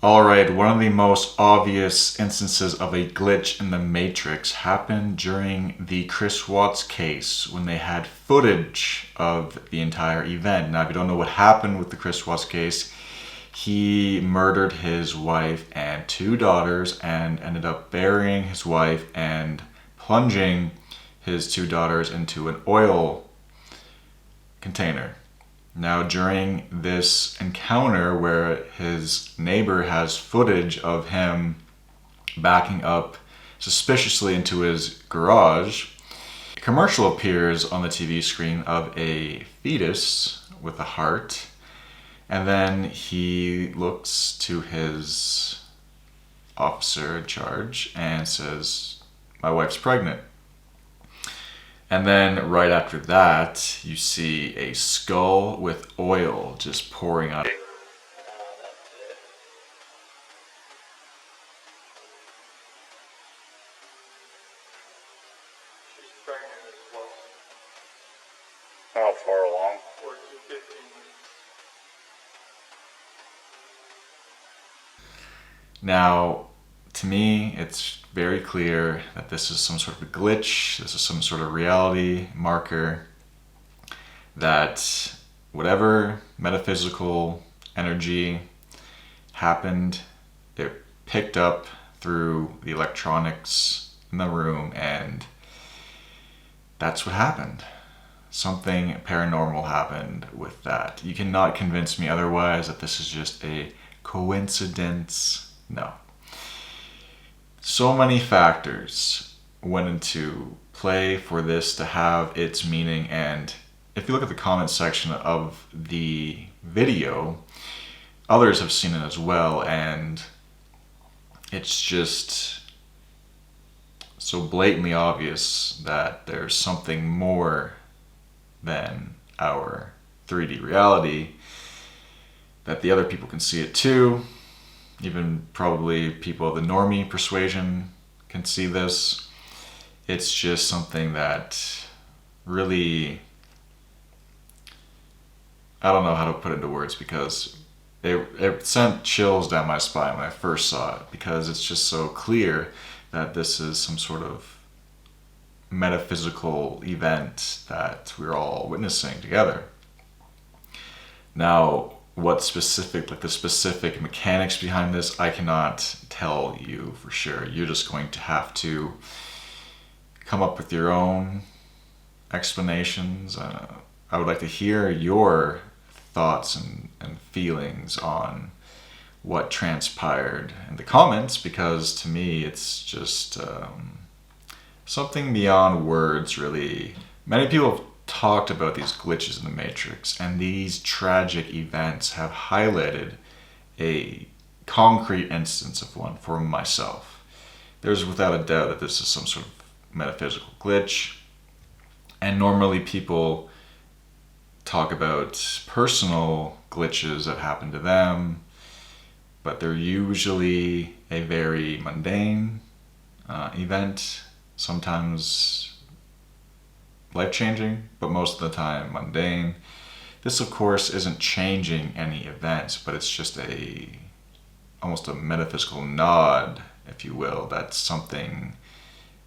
Alright, one of the most obvious instances of a glitch in the Matrix happened during the Chris Watts case when they had footage of the entire event. Now, if you don't know what happened with the Chris Watts case, he murdered his wife and two daughters and ended up burying his wife and plunging his two daughters into an oil container. Now, during this encounter where his neighbor has footage of him backing up suspiciously into his garage, a commercial appears on the TV screen of a fetus with a heart, and then he looks to his officer in charge and says, "My wife's pregnant." And then right after that, you see a skull with oil just pouring out. She's pregnant as well. How far along? 14, 15 weeks. Now, to me, it's very clear that this is some sort of a glitch, this is some sort of reality marker, that whatever metaphysical energy happened, it picked up through the electronics in the room, and that's what happened. Something paranormal happened with that. You cannot convince me otherwise that this is just a coincidence. No. So many factors went into play for this to have its meaning, and if you look at the comment section of the video, others have seen it as well, and it's just so blatantly obvious that there's something more than our 3D reality, that the other people can see it too. Even probably people of the normie persuasion can see this. It's just something that really, I don't know how to put it into words, because it sent chills down my spine when I first saw it, because it's just so clear that this is some sort of metaphysical event that we're all witnessing together. Now, what specific, like the specific mechanics behind this, I cannot tell you for sure. You're just going to have to come up with your own explanations. I would like to hear your thoughts and feelings on what transpired in the comments, because to me it's just something beyond words, really. Many people have talked about these glitches in the Matrix, and these tragic events have highlighted a concrete instance of one for myself. There's without a doubt that this is some sort of metaphysical glitch, and normally people talk about personal glitches that happen to them, but they're usually a very mundane event, sometimes life-changing, but most of the time mundane. This, of course, isn't changing any events, but it's just almost a metaphysical nod, if you will, that something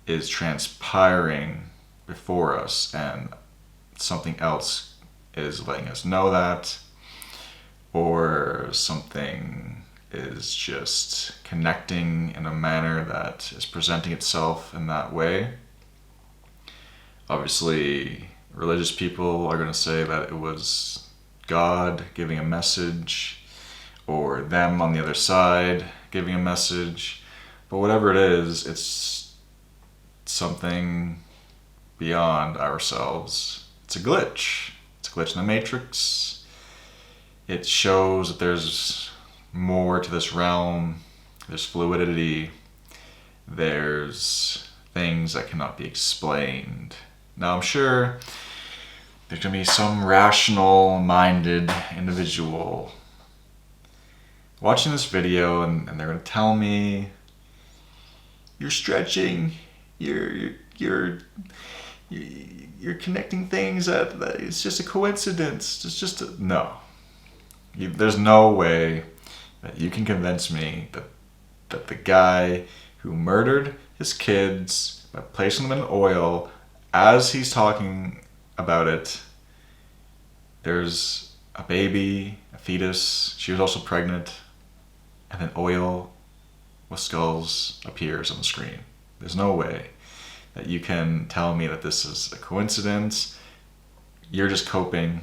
is transpiring before us, and something else is letting us know that, or something is just connecting in a manner that is presenting itself in that way. Obviously, religious people are going to say that it was God giving a message, or them on the other side giving a message. But whatever it is, it's something beyond ourselves. It's a glitch. It's a glitch in the Matrix. It shows that there's more to this realm. There's fluidity. There's things that cannot be explained. Now, I'm sure there's going to be some rational-minded individual watching this video, and they're going to tell me, "You're stretching, you're connecting things, that it's just a coincidence. It's just no. There's no way that you can convince me that the guy who murdered his kids by placing them in oil, as he's talking about it, there's a baby, a fetus, she was also pregnant, and then oil with skulls appears on the screen. There's no way that you can tell me that this is a coincidence. You're just coping.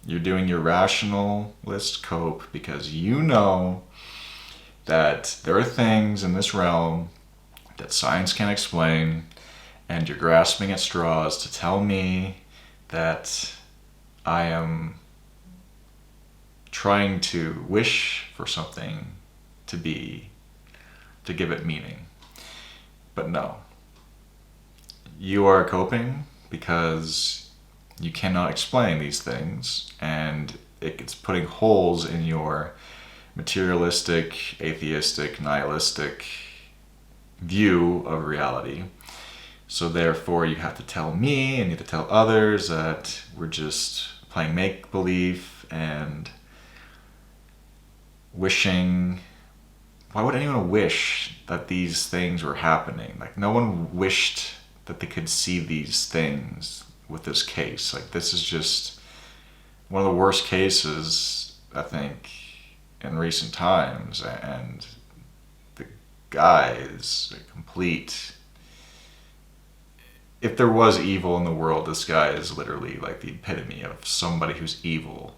You're doing your rationalist cope because you know that there are things in this realm that science can't explain, and you're grasping at straws to tell me that I am trying to wish for something to give it meaning. But no. You are coping because you cannot explain these things, and it's putting holes in your materialistic, atheistic, nihilistic view of reality. So therefore you have to tell me and you have to tell others that we're just playing make-believe and wishing. Why would anyone wish that these things were happening? Like, no one wished that they could see these things with this case. Like, this is just one of the worst cases, I think, in recent times, and the guy is a complete... If there was evil in the world, this guy is literally like the epitome of somebody who's evil,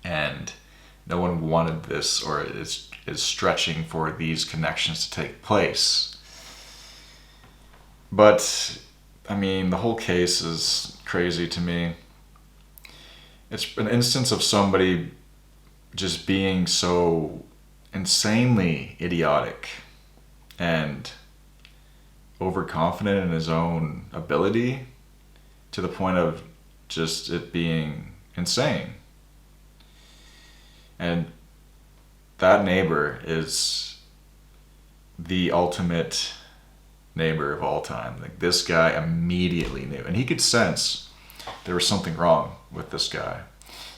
and no one wanted this, or is stretching for these connections to take place. But I mean, the whole case is crazy to me. It's an instance of somebody just being so insanely idiotic and overconfident in his own ability to the point of just it being insane. And that neighbor is the ultimate neighbor of all time. Like, this guy immediately knew, and he could sense there was something wrong with this guy.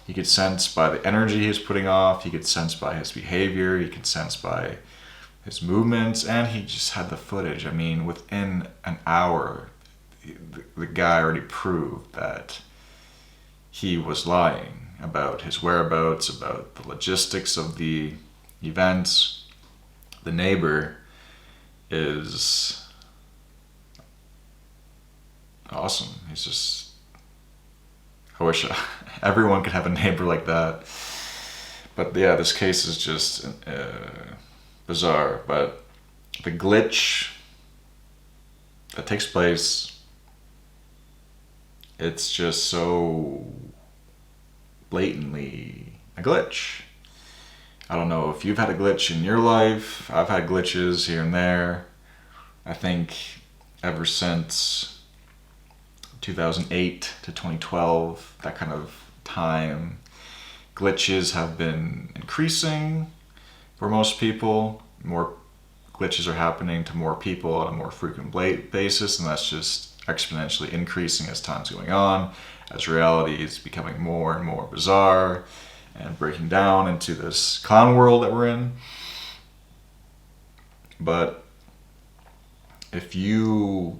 He could sense by the energy he was putting off, he could sense by his behavior, he could sense by his movements, and he just had the footage. I mean, within an hour, the guy already proved that he was lying about his whereabouts, about the logistics of the events. The neighbor is awesome. He's just... I wish everyone could have a neighbor like that. But yeah, this case is just bizarre. But the glitch that takes place, it's just so blatantly a glitch. I don't know if you've had a glitch in your life. I've had glitches here and there. I think ever since 2008 to 2012, that kind of time, glitches have been increasing for most people. More glitches are happening to more people on a more frequent basis, and that's just exponentially increasing as time's going on, as reality is becoming more and more bizarre and breaking down into this clown world that we're in. But if you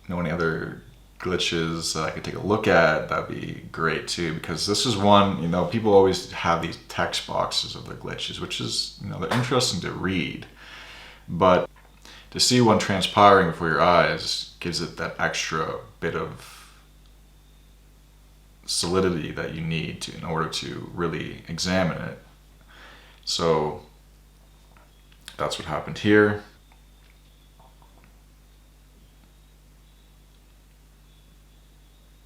know any other glitches that I could take a look at, that'd be great too, because this is one, people always have these text boxes of their glitches, which is, they're interesting to read, but to see one transpiring before your eyes gives it that extra bit of solidity that you need in order to really examine it. So that's what happened here.